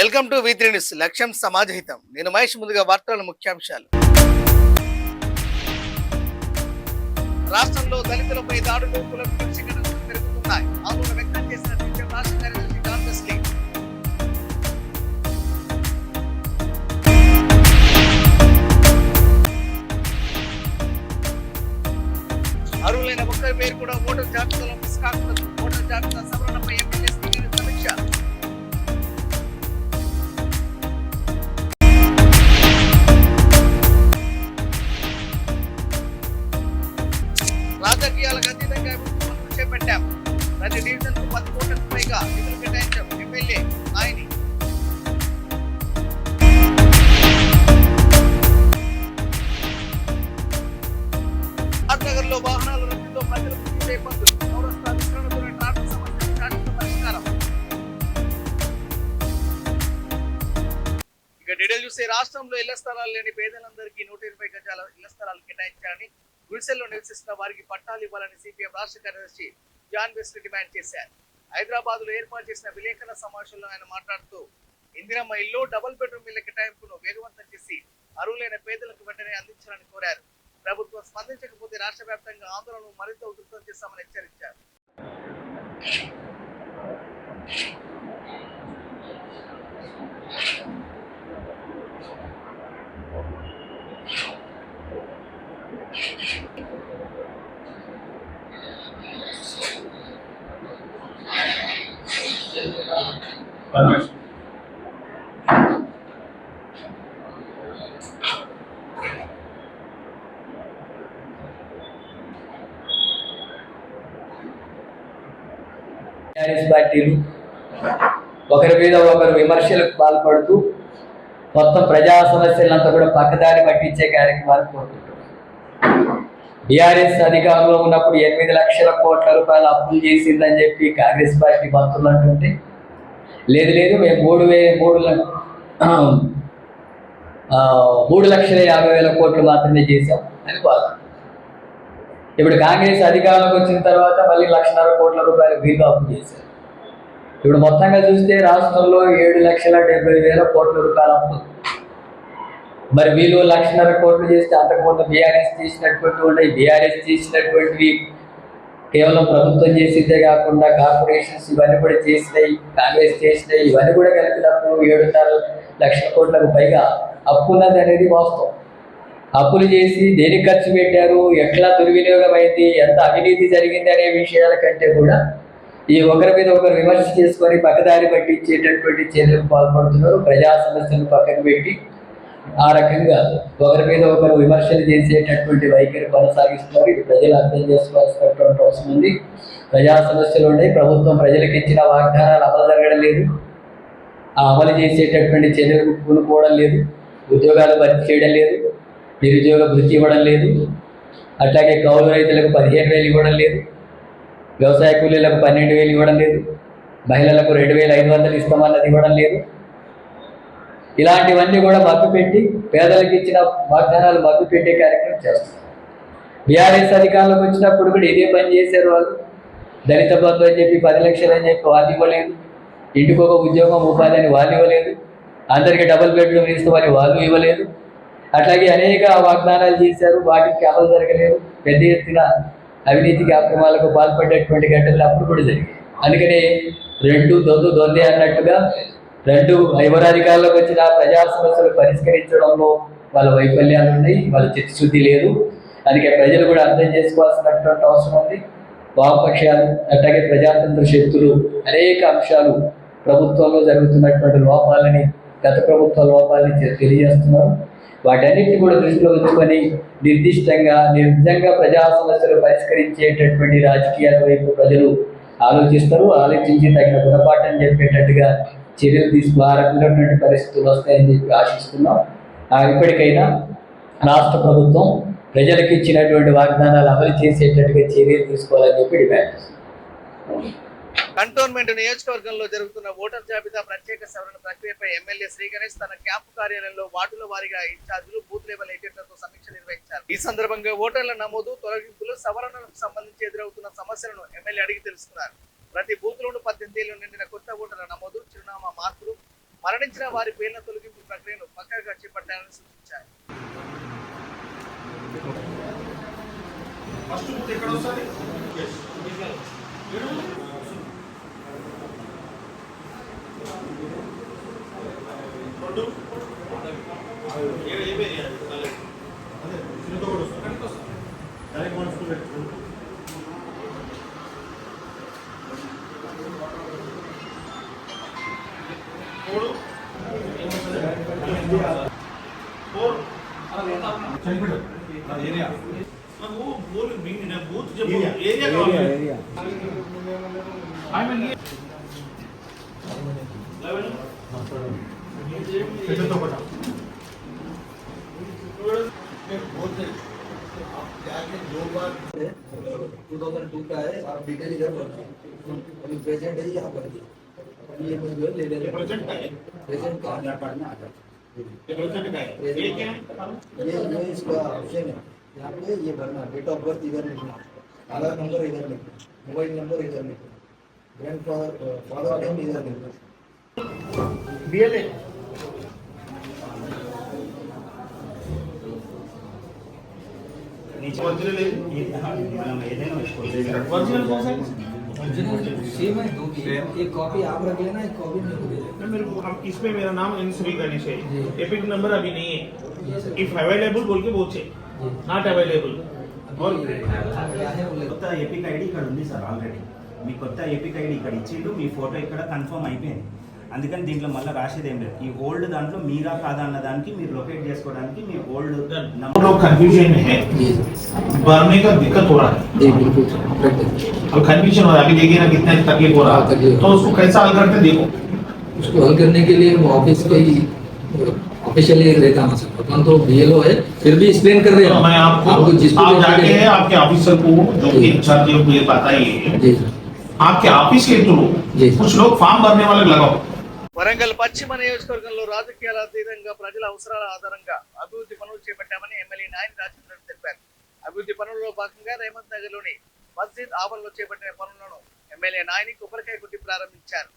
Welcome to V3 news. లక్ష్యం సమాజహితం. నేను మహేష్. ముందుగా వార్తల ముఖ్యాంశాలు. రాష్ట్రంలో దళితులపై దాడులు కుల వివక్షలు పెరుగుతున్నాయి. ఆందోళన వ్యక్తం చేసిన సిపిఎం రాష్ట్ర కార్యదర్శి జాన్ వెస్లీ. అర్హులైన ఒక్కరి పేరు కూడా ఓటర్ జాబితాలో మిస్ కాకూడదు. ఓటర్ జాబితా సవరణపై ఎమ్మెల్యే శ్రీగారి సమీక్ష. రాజకీయాలకు అతీతంగా అభివృద్ధి చేపట్టాం. ప్రతి డివిజన్ కు 10 కోట్లకు పైగా నిధులు కేటాయించాం. ఎమ్మెల్యే నాయని. నగర్ లో వాహనాల రద్దీతో ప్రజలకు తీవ్ర ఇబ్బందులు. చౌరస్తా విస్తరణతోనే ట్రాఫిక్ సమస్యలు శాశ్వత పరిష్కారం. ఇక డీటెయిల్ చూస్తే రాష్ట్రంలో ఇళ్ల స్థలాలు లేని పేదలందరికీ 120 గజాల ఇళ్ల స్థలాలు కేటాయించాలని, గుడిసెల్లో నివసిస్తున్న వారికి పట్టాలు ఇవ్వాలని సిపిఎం రాష్ట్ర కార్యదర్శి జాన్ వెస్లీ డిమాండ్ చేశారు. హైదరాబాద్ లో ఏర్పాటు చేసిన విలేకరుల సమావేశంలో ఆయన మాట్లాడుతూ ఇందిరమ్మ ఇల్లు, డబుల్ బెడ్రూమ్ ఇళ్ల కేటాయింపును వేగవంతం చేసి అర్హులైన పేదలకు వెంటనే అందించాలని కోరారు. ప్రభుత్వం స్పందించకపోతే రాష్ట్ర వ్యాప్తంగా ఆందోళనను మరింత ఉధృతం చేస్తామని హెచ్చరించారు. పార్టీలు ఒకరి మీద ఒకరు విమర్శలకు పాల్పడుతూ మొత్తం ప్రజా సమస్యలంతా కూడా పక్కదారి పట్టించే కార్యక్రమాలు కోరుకుంటున్నారు. బీఆర్ఎస్ అధికారంలో ఉన్నప్పుడు 8 లక్షల కోట్ల రూపాయలు అప్పులు చేసిందని చెప్పి కాంగ్రెస్ పార్టీ మంత్రులు అంటుంటే, లేదు మేము 3,50,000 కోట్లు మాత్రమే చేశాం అని బాధ. ఇప్పుడు కాంగ్రెస్ అధికారంలోకి వచ్చిన తర్వాత మళ్ళీ 1,50,000 కోట్ల రూపాయలు వీళ్ళు అప్పు చేశారు. ఇప్పుడు మొత్తంగా చూస్తే రాష్ట్రంలో 7,70,000 కోట్ల రూపాయలు అప్పు. మరి వీళ్ళు 1,50,000 కోట్లు చేస్తే అంతకుముందు బీఆర్ఎస్ చేసినటువంటివి కేవలం ప్రభుత్వం చేసిందే కాకుండా కార్పొరేషన్స్ ఇవన్నీ కూడా చేసినాయి, కాంగ్రెస్ చేసినాయి. ఇవన్నీ కూడా కలిపినప్పుడు 7.5 లక్షల కోట్లకు పైగా అప్పు ఉన్నది అనేది వాస్తవం. అప్పులు చేసి దేనికి ఖర్చు పెట్టారు, ఎట్లా దుర్వినియోగం అయింది, ఎంత అవినీతి జరిగింది అనే విషయాల కంటే కూడా ఈ ఒకరి మీద ఒకరు విమర్శ చేసుకొని పక్కదారి పట్టించేటటువంటి చర్యలకు పాల్పడుతున్నారు. ప్రజా సమస్యలను పక్కన పెట్టి ఆ రకంగా ఒకరి మీద ఒకరు విమర్శలు చేసేటటువంటి వైఖరి కొనసాగిస్తున్నారు. ఇది ప్రజలు అర్థం చేసుకోవాల్సినటువంటి అవసరం ఉంది. ప్రజా సమస్యలు ఉన్నాయి. ప్రభుత్వం ప్రజలకు ఇచ్చిన వాగ్దానాలు అమలు జరగడం లేదు, ఆ అమలు చేసేటటువంటి చర్యలకు పూనుకోవడం లేదు, ఉద్యోగాలు భర్తీ చేయడం లేదు, నిరుద్యోగ వృత్తి ఇవ్వడం లేదు, అట్లాగే కౌలు రైతులకు 15,000 ఇవ్వడం లేదు, వ్యవసాయ కూలీలకు 12,000 ఇవ్వడం లేదు, మహిళలకు 2,500 ఇస్తామన్నది ఇవ్వడం లేదు. ఇలాంటివన్నీ కూడా మభ్యపెట్టి పేదలకు ఇచ్చిన వాగ్దానాలు మభ్యపెట్టే కార్యక్రమం చేస్తారు. బీఆర్ఎస్ అధికారంలోకి వచ్చినప్పుడు కూడా ఇదే పని చేశారు. వాళ్ళు దళిత బంధు అని చెప్పి 10 లక్షలు అని చెప్పి వాళ్ళు ఇవ్వలేదు, ఇంటికి ఒక ఉద్యోగం ఉపాధి అని వాళ్ళు ఇవ్వలేదు, అందరికీ డబుల్ బెడ్రూమ్ ఇస్తామని వాళ్ళు ఇవ్వలేదు. అట్లాగే అనేక వాగ్దానాలు చేశారు, వాటికి అమలు జరగలేదు. పెద్ద ఎత్తున అవినీతికి అక్రమాలకు పాల్పడేటువంటి ఘటనలు అప్పుడు కూడా జరిగాయి. అందుకనే దొందే అన్నట్టుగా ఎవరు అధికారంలోకి వచ్చిన ప్రజా సమస్యలు పరిష్కరించడంలో వాళ్ళ వైఫల్యాలు ఉన్నాయి, వాళ్ళ చిత్తశుద్ధి లేదు. అందుకే ప్రజలు కూడా అర్థం చేసుకోవాల్సినటువంటి అవసరం ఉంది. వామపక్షాలు అట్లాగే ప్రజాతంత్ర శక్తులు అనేక అంశాలు ప్రభుత్వంలో జరుగుతున్నటువంటి లోపాలని, గత ప్రభుత్వ లోపాలని తెలియజేస్తున్నారు. వాటన్నిటిని కూడా దృష్టిలో ఉంచుకొని నిర్దిష్టంగా నిజంగా ప్రజా సమస్యలు పరిష్కరించేటటువంటి రాజకీయాల వైపు ప్రజలు ఆలోచిస్తారు. ఆలోచించి తగిన గుణపాఠం చెప్పేటట్టుగా చర్యలు తీసుకున్నటువంటి పరిస్థితులు వస్తాయని చెప్పి ఆశిస్తున్నాం. ఇప్పటికైనా రాష్ట్ర ప్రభుత్వం ప్రజలకు ఇచ్చినటువంటి వాగ్దానాలు అమలు చేసేటట్టుగా చర్యలు తీసుకోవాలని చెప్పి డిమాండ్ చేస్తున్నాం. కంటోన్మెంట్ నియోజకవర్గంలో జరుగుతున్న ఓటర్ జాబితా ప్రత్యేక సవరణ ప్రక్రియపై ఎమ్మెల్యే శ్రీగణేష్ తన క్యాంపు కార్యాలయంలో వార్డుల వారీగా ఇన్ఛార్జీలు, బూత్ లెవెల్ ఏజెంట్లతో సమీక్ష నిర్వహించారు. ఈ సందర్భంగా ఓటర్ల నమోదు, తొలగింపులు, సవరణలకు సంబంధించి ఎదురవుతున్న సమస్యలను ఎమ్మెల్యే అడిగి తెలుసుకున్నారు. ప్రతి బూత్ లోను 18 ఏళ్లు నిండిన కొత్త ఓటర్ల నమోదు, చిరునామా మార్పులు, మరణించిన వారి పేర్ల తొలగింపు ప్రక్రియను పక్కాగా చేపట్టాలని సూచించారు. का है आप डिटेल इधर भरना अभी प्रेजेंट है यहाँ पर ये मुझे ले लेना प्रेजेंट का आधार कार्ड में आता है ये इसका ऑप्शन है यहाँ पे ये भरना डेट ऑफ बर्थ इधर लिखना आधार नंबर इधर लिखना मोबाइल नंबर इधर लिखना ग्रैंड फादर नेम इधर लिखना BLA सेम है दो एक कॉपी आप रख लेना एक कॉपी मेरे को दे देना मेरे को अब इसमें मेरा नाम एन श्री गणेश है एपिक नंबर अभी नहीं है इफ अवेलेबल बोल के बोचे नॉट अवेलेबल और क्या है కొత్త ఎపిక్ ఐడి ఇక్కడ ఉంది సార్ ఆల్రెడీ మీ కొత్త ఎపిక్ ఐడి ఇక్కడ ఇచ్చిండు మీ ఫోటో ఇక్కడ కన్ఫర్మ్ అయిపోయింది అందుకని దీంట్లో మళ్ళీ రాసేది ఏం లేదు ఈ ఓల్డ్ దాంట్లో మీరా కాదా అన్న దానికి మీరు లొకేట్ చేసుకోవడానికి మీ ఓల్డ్ नंबर ऑफ कंफ्यूजन है भरने का दिक्कत हो रहा है बिल्कुल अब कंफ्यूजन हो रहा है अभी देखिए ना कितना तकलीफ हो रहा है तो उसको कैसा हल करते देखो उसको हल करने के लिए वो ऑफिस का ही ऑफिशियली रहता है अपन तो BLO है फिर भी एक्सप्लेन कर रहे हैं मैं आपको आप जाके हैं आपके ऑफिसर को जो कि इंचार्ज है मुझे बताइए आपके ऑफिस के थ्रू कुछ लोग फॉर्म भरने वाले लगाओ వరంగల్ పశ్చిమ నియోజకవర్గంలో రాజకీయాల అతీతంగా ప్రజల అవసరాల ఆధారంగా అభివృద్ధి పనులు చేపట్టామని ఎమ్మెల్యే నాయని రాజేంద్ర తెలిపారు. అభివృద్ధి పనుల్లో భాగంగా రేవంత్ నగర్ లోని మస్జిద్ ఆవరణలో చేపట్టిన పనులను ఎమ్మెల్యే నాయని కొబ్బరికాయ కొట్టి ప్రారంభించారు.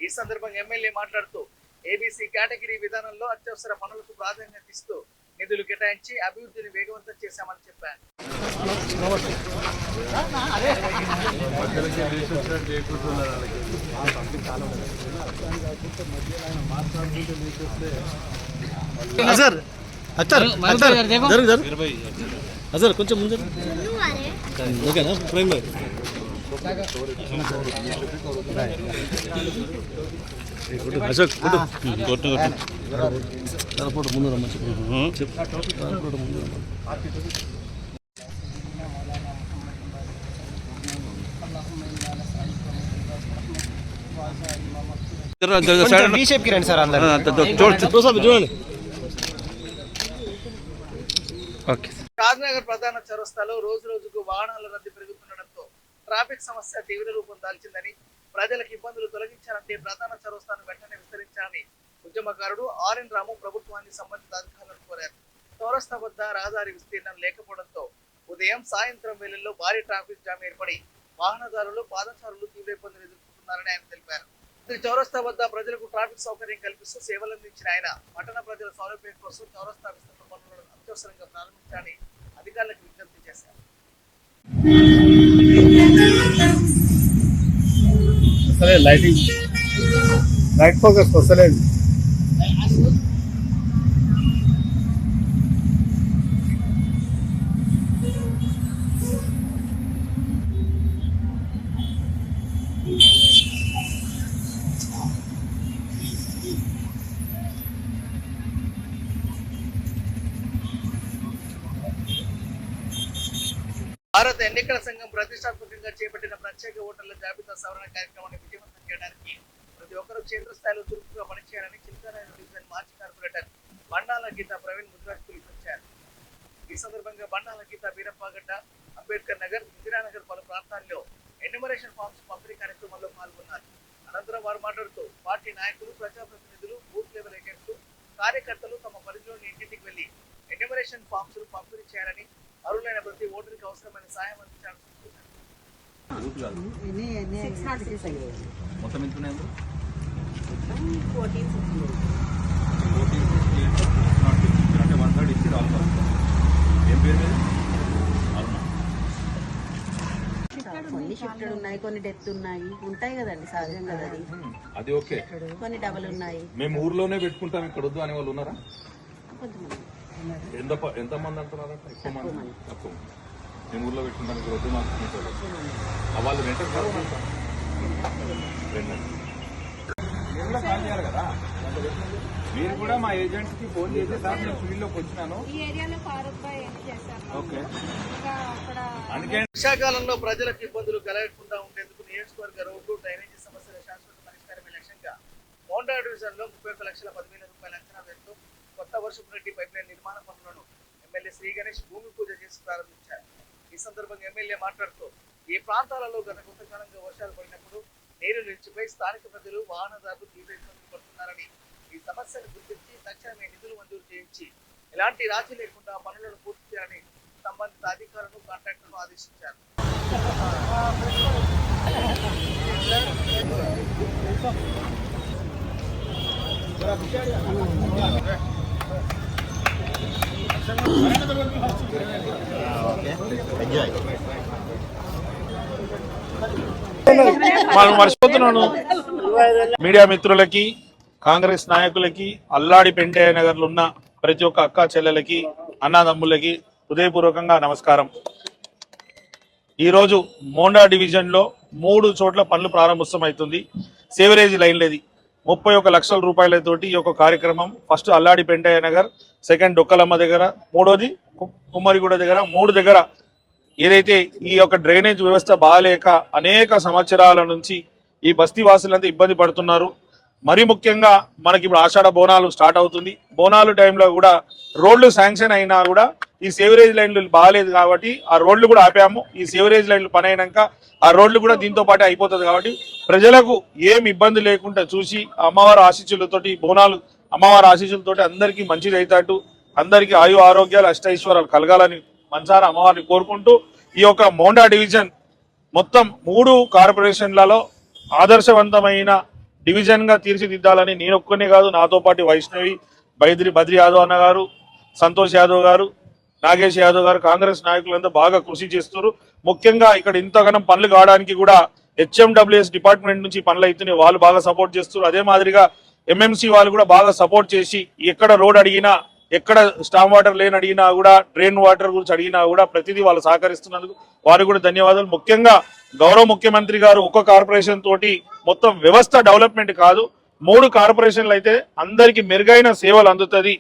ఈ సందర్భంగా ఎమ్మెల్యే మాట్లాడుతూ ఏబీసీ కేటగిరీ విధానంలో అత్యవసర పనులకు ప్రాధాన్యత ఇస్తూ నిధులు కేటాయించి అభివృద్ధిని వేగవంతం చేశామని చెప్పారు. కొంచెం ముందు ఓకేనా ప్రైమ్ అశోక్ కొట్టు ముందు రమ్మని చెప్పు ముందు చూడండి. షాద్నగర్ ప్రధాన చౌరస్తాలో రోజు రోజుకు వాహనాల రద్దీ పెరుగుతుండటంతో ట్రాఫిక్ సమస్య తీవ్ర రూపం దాల్చిందని ప్రజలకు ఇబ్బందులు తొలగించాలంటే ప్రధాన చౌరస్తాను వెంటనే విస్తరించాలని ఉద్యమకారుడు ఆర్ఎన్ రాము ప్రభుత్వాన్ని సంబంధిత అధికారులను కోరారు. చౌరస్తా వద్ద రహదారి విస్తీర్ణం లేకపోవడంతో ఉదయం సాయంత్రం వేళల్లో భారీ ట్రాఫిక్ జామ్ ఏర్పడి వాహనదారులు పాదచారులు తీవ్ర ఇబ్బందులు ఎదుర్కొంటున్నారని ఆయన తెలిపారు. చౌరస్తా వద్ద ప్రజలకు ట్రాఫిక్ సౌకర్యం కల్పిస్తూ సేవలు అందించిన ఆయన పట్టణ ప్రజల సౌలభ్యం కోసం చౌరస్తా విస్తరణ పనులను అత్యవసరంగా ప్రారంభించాలని అధికారులకు విజ్ఞప్తి చేశారు. లైటింగ్ లైట్ ఫోకస్ వస్తలేదు. భారత ఎన్నికల సంఘం ప్రతిష్టాత్మకంగా చేపట్టిన ప్రత్యేక ఓటర్ల జాబితా సవరణ కార్యక్రమాన్ని విజయవంతం చేయడానికి ప్రతి ఒక్కరూ క్షేత్రస్థాయిలో చురుకుగా పనిచేయాలని చిల్కారాయణ డివిజన్ మాజీ కార్పొరేటర్ బండాల గీత ప్రవీణ్ ముద్రాజ్ పిలుపునిచ్చారు. ఈ సందర్భంగా బండాల గీత వీరప్పగడ్డ, అంబేద్కర్ నగర్, ఇందిరానగర్ పలు ప్రాంతాల్లో ఎన్యూమరేషన్ ఫామ్స్ పంపిణీ కార్యక్రమంలో పాల్గొన్నారు. అనంతరం వారు మాట్లాడుతూ పార్టీ నాయకులు, ప్రజాప్రతినిధులు, బూత్ లెవెల్ ఏజెంట్లు, కార్యకర్తలు తమ పరిధిలోని ఇంటింటికి వెళ్లి ఎన్యూమరేషన్ ఫామ్స్ పంపిణీ చేయాలని, అర్హులైన ప్రతి ఓటరుకి అవసరమైన సాయం అందించాలని సూచించారు. శాతం 1468. అంటే 1/3 ఇచ్చి రావాలి. ఏం పేరు మీద కొన్ని షిఫ్టెడ్ ఉన్నాయి, కొన్ని డెత్ ఉన్నాయి, ఉంటాయి కదండి సహజం కదా అది. అది ఓకే. కొన్ని డబల్ ఉన్నాయి. మేము ఊర్లోనే పెట్టుకుంటాం, ఇక్కడ వద్దు అనే వాళ్ళు ఉన్నారా? కొంతమంది. ఎంతమంది అంటున్నారా? ఎక్కువ మంది. తక్కువ. మేము ఊర్లో పెట్టుకుంటాం, ఇక్కడ వద్దు మాకు వాళ్ళు రెంటర్ కాదు కాల్ చేయాలి కదా. మీరు కూడా మా ఏజెంట్స్ కి ఫోన్ చేసి సార్ నేను ఫీల్డ్ లోకి వచ్చినాను. ఓకే. వర్షాకాలంలో ప్రజలకు ఇబ్బందులు కలగకుండా ఉండేందుకు నియోజకవర్గ రోడ్లు డ్రైనేజీ సమస్యల శాశ్వత పరిష్కారమే లక్ష్యంగా మోండా డివిజన్ లో 31,10,000 రూపాయల అంచనా వ్యయంతో కొత్త వర్షపు రెడ్డి పైప్ లైన్ నిర్మాణ పనులను ఎమ్మెల్యే శ్రీ గణేష్ భూమి పూజ చేసి ప్రారంభించారు. ఈ సందర్భంగా ఎమ్మెల్యే మాట్లాడుతూ ఈ ప్రాంతాలలో గత కొంతకాలంగా వర్షాలు పడినప్పుడు నీరు నిలిచిపోయి స్థానిక ప్రజలు వాహనదారులు తీవ్ర ఇబ్బందులు పడుతున్నారని, ఈ సమస్యను గుర్తించి తక్షణమే నిధులు మంజూరు చేయించి ఎలాంటి రాజీ లేకుండా పనులను పూర్తి చేయాలని సంబంధిత అధికారులను కాంట్రాక్టర్ను ఆదేశించారు. మనం మర్చిపోతున్నాను మీడియా మిత్రులకి, కాంగ్రెస్ నాయకులకి, అల్లాడి పెంటయ్య నగర్లో ఉన్న ప్రతి ఒక్క అక్క చెల్లెలకి, అన్నదమ్ములకి హృదయపూర్వకంగా నమస్కారం. ఈరోజు మోండా డివిజన్లో 3 చోట్ల పనులు ప్రారంభోత్సవమవుతుంది. సేవరేజ్ లైన్లది 31 లక్షల రూపాయలతోటి ఈ యొక్క కార్యక్రమం. ఫస్ట్ అల్లాడి పెంటయ్య నగర్, సెకండ్ డొక్కలమ్మ దగ్గర, మూడోది కుమ్మరిగూడ దగ్గర, 3 దగ్గర ఏదైతే ఈ యొక్క డ్రైనేజ్ వ్యవస్థ బాగాలేక అనేక సంవత్సరాల నుంచి ఈ బస్తీ వాసులంతా ఇబ్బంది పడుతున్నారు. మరి ముఖ్యంగా మనకి ఇప్పుడు ఆషాఢ బోనాలు స్టార్ట్ అవుతుంది. బోనాలు టైంలో కూడా రోడ్లు శాంక్షన్ అయినా కూడా ఈ సేవరేజ్ లైన్లు బాగాలేదు కాబట్టి ఆ రోడ్లు కూడా ఆపాము. ఈ సేవరేజ్ లైన్లు పని అయినాక ఆ రోడ్లు కూడా దీంతో పాటు అయిపోతుంది కాబట్టి ప్రజలకు ఏం ఇబ్బంది లేకుండా చూసి అమ్మవారి ఆశీస్సులతోటి, బోనాలు అమ్మవారి ఆశీస్సులతోటి అందరికీ మంచిది అవుతాటు, అందరికీ ఆయు ఆరోగ్యాలు అష్టైశ్వర్యాలు కలగాలని మనసారా అమ్మవారిని కోరుకుంటూ ఈ యొక్క మోండా డివిజన్ మొత్తం 3 కార్పొరేషన్లలో ఆదర్శవంతమైన డివిజన్ గా తీర్చిదిద్దాలని నేను ఒక్కనే కాదు, నాతో పాటు వైష్ణవి, బద్రి యాదవ్ అన్న గారు, సంతోష్ యాదవ్ గారు, నాగేష్ యాదవ్ గారు, కాంగ్రెస్ నాయకులంతా బాగా కృషి చేస్తున్నారు. ముఖ్యంగా ఇక్కడ ఇంతగానం పనులు కావడానికి కూడా హెచ్ఎండబ్ల్యూఎస్ డిపార్ట్మెంట్ నుంచి పనులు అవుతున్నాయి, వాళ్ళు బాగా సపోర్ట్ చేస్తున్నారు. అదే మాదిరిగా ఎంఎంసీ వాళ్ళు కూడా బాగా సపోర్ట్ చేసి ఎక్కడ రోడ్ అడిగినా, ఎక్కడ స్టామ్ వాటర్ లేని అడిగినా కూడా, డ్రైన్ వాటర్ గురించి అడిగినా కూడా ప్రతిదీ వాళ్ళు సహకరిస్తున్నందుకు వారికి కూడా ధన్యవాదాలు. ముఖ్యంగా గౌరవ ముఖ్యమంత్రి గారు ఒక్క కార్పొరేషన్ తోటి మొత్తం వ్యవస్థ డెవలప్మెంట్ కాదు, 3 కార్పొరేషన్లు అయితే అందరికీ మెరుగైన సేవలు అందుతుంది.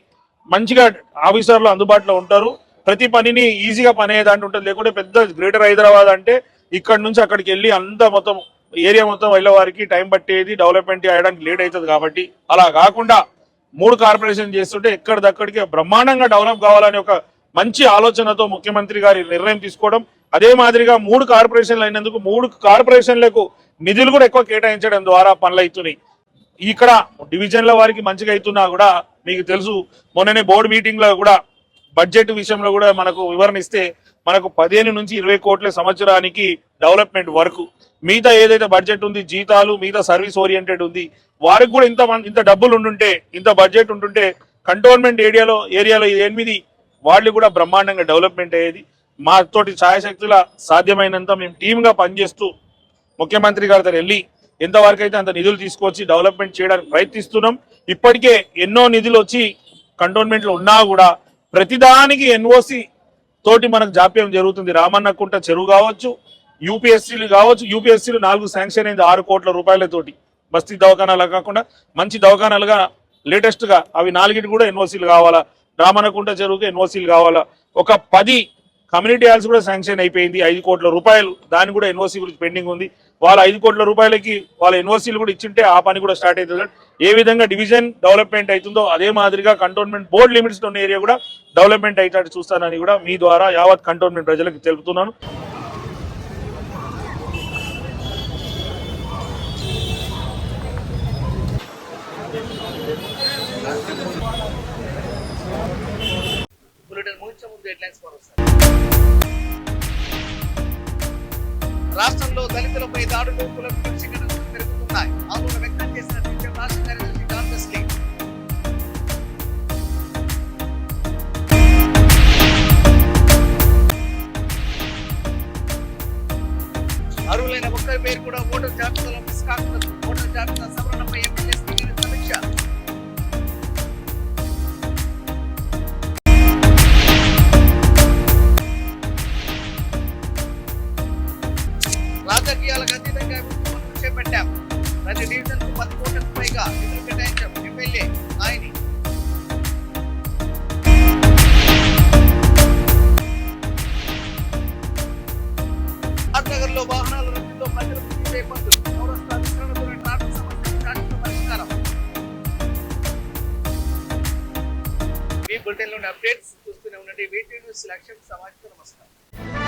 మంచిగా ఆఫీసర్లు అందుబాటులో ఉంటారు, ప్రతి పనిని ఈజీగా పని అయ్యేదాంట్లో ఉంటుంది. లేకుంటే పెద్ద గ్రేటర్ హైదరాబాద్ అంటే ఇక్కడ నుంచి అక్కడికి వెళ్ళి అంతా మొత్తం ఏరియా మొత్తం వెళ్ళే వారికి టైం పట్టేది, డెవలప్మెంట్ అయ్యడానికి లేట్ అవుతుంది. కాబట్టి అలా కాకుండా 3 కార్పొరేషన్ చేస్తుంటే ఎక్కడిదక్కడికి బ్రహ్మాండంగా డెవలప్ కావాలని ఒక మంచి ఆలోచనతో ముఖ్యమంత్రి గారి నిర్ణయం తీసుకోవడం, అదే మాదిరిగా 3 కార్పొరేషన్లు అయినందుకు 3 కార్పొరేషన్లకు నిధులు కూడా ఎక్కువ కేటాయించడం ద్వారా పనులు అవుతున్నాయి. ఇక్కడ డివిజన్ల వారికి మంచిగా అవుతున్నా కూడా మీకు తెలుసు, మొన్ననే బోర్డు మీటింగ్ లో కూడా బడ్జెట్ విషయంలో కూడా మనకు వివరణ ఇస్తే మనకు 15 నుంచి 20 కోట్ల సంవత్సరానికి డెవలప్మెంట్ వరకు, మిగతా ఏదైతే బడ్జెట్ ఉంది జీతాలు, మిగతా సర్వీస్ ఓరియంటెడ్ ఉంది, వారికి కూడా ఇంత డబ్బులు ఉంటుంటే, ఇంత బడ్జెట్ ఉంటుంటే కంటోన్మెంట్ ఏరియాలో 8 వాళ్ళు కూడా బ్రహ్మాండంగా డెవలప్మెంట్ అయ్యేది. మాతోటి ఛాయశక్తుల సాధ్యమైనంత మేము టీమ్గా పనిచేస్తూ ముఖ్యమంత్రి గారితో వెళ్ళి ఎంతవరకు అయితే అంత నిధులు తీసుకొచ్చి డెవలప్మెంట్ చేయడానికి ప్రయత్నిస్తున్నాం. ఇప్పటికే ఎన్నో నిధులు వచ్చి కంటోన్మెంట్లో ఉన్నా కూడా ప్రతిదానికి ఎన్ఓసి తోటి మనకు జాప్యం జరుగుతుంది. రామన్నకుంట చెరువు కావచ్చు, యూపీఎస్సీలు కావచ్చు, యూపీఎస్సీలు 4 శాంక్షన్ అయింది 6 కోట్ల రూపాయలతోటి. బస్తీ దవాఖానాలు కాకుండా మంచి దవాఖానాలుగా లేటెస్ట్ గా అవి 4 కూడా ఎన్ఓసీలు కావాలా, రామన్నకుంట చెరువుకి ఎన్ఓసీలు కావాలా. ఒక 10 కమ్యూనిటీ హాల్స్ కూడా శాంక్షన్ అయిపోయింది 5 కోట్ల రూపాయలు, దాని కూడా ఎన్ఓసీ గురించి పెండింగ్ ఉంది. వాళ్ళ 5 కోట్ల రూపాయలకి వాళ్ళ ఎన్ఓసీలు కూడా ఇచ్చింటే ఆ పని కూడా స్టార్ట్ అవుతుంది. ఏ విధంగా డివిజన్ డెవలప్మెంట్ అవుతుందో అదే మాదిరిగా కంటోన్మెంట్ బోర్డు లిమిట్స్ ఉన్న ఏరియా కూడా డెవలప్మెంట్ అయ్యేటట్టు చూస్తానని కూడా మీ ద్వారా యావత్ కంటోన్మెంట్ ప్రజలకు తెలుపుతున్నాను. రాష్ట్రంలో దళితులపై దాడులు, కుల వివక్ష పెరుగుతున్నాయి. ఆందోళన వ్యక్తం చేసిన రాష్ట్ర కూడా ఓటర్ జాబితాలో మిస్ కాకూడదు. ఓటర్ జాబితా సవరణపై ఎమ్మెల్యే స్పీకర్ సమీక్ష. రాజకీయాలకు అతీతంగా అభివృద్ధి పనులు చేపట్టాం. ప్రతి డివిజన్ కు 10 కోట్లకు పైగా నిధులు కేటాయించాం. ఎమ్మెల్యే నాయని. నగర్ లో వాహనాల రద్దీతో ప్రజలకు తీవ్ర ఇబ్బందులు. చౌరస్తా విస్తరణతోనే ట్రాఫిక్ సమస్యకు శాశ్వత పరిష్కారం. ఈ బులెటిన్ లోని అప్డేట్స్ చూస్తూనే ఉండండి. వీటి న్యూస్ లక్ష్యం సమాచారం. నమస్కారం.